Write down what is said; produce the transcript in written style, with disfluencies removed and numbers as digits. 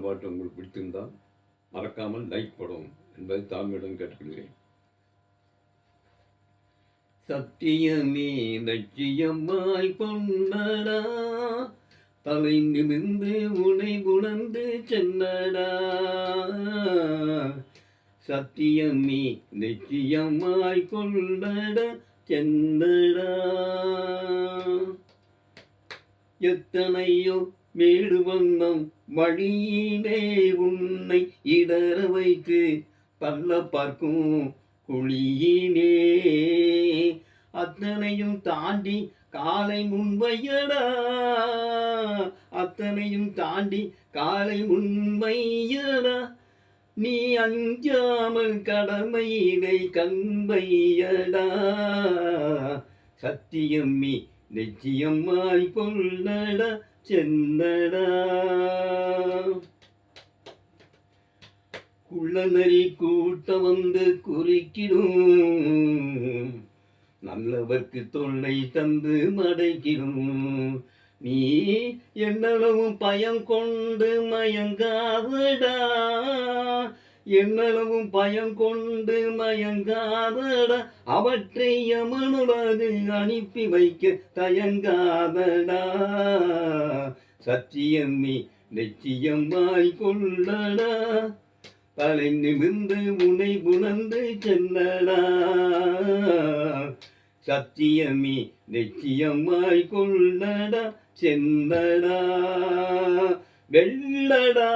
பாட்டு உங்களுக்கு பிடித்திருந்தால் மறக்காமல் லைக் போடவும் என்பதை தாழ்மையுடன் கேட்டுக்கொள்கிறேன். சத்தியமே லட்சியமாய் கொண்டடா, தலை நிமிர்ந்து உனை உணர்ந்து சென்னடா. சத்தியமே லட்சியமாய் கொண்டடா சென்னடா. எத்தனையோ மேடு வண்ணம் வழியிலே உன்னை இடர வைத்து பல்ல பார்க்கும் குழியினே, அத்தனையும் தாண்டி காலை முன்வையடா. அத்தனையும் தாண்டி காலை முன்வையடா. நீ அஞ்சாமல் கடமையினை கண்வையடா. சத்தியமே நிச்சயமாய் கொள்ளடா சென்னடா. குள்ளநரி கூட்ட வந்து குறுக்கிடும், நல்லவர்க்கு தொல்லை தந்து மடைக்கிடும். நீ என்னளவும் பயம் கொண்டு மயங்காதடா. என்னளவும் பயம் கொண்டு மயங்காதடா. அவற்றை யமனுலகு அனுப்பி வைக்க தயங்காதடா. சத்தியமே நிச்சயமாய் கொள்ளடா, தலை நிமிர்ந்து உனை புணர்ந்து சென்னடா. சத்தியமே நிச்சயமாய் கொள்ளடா சென்னடா. வெள்ளடா.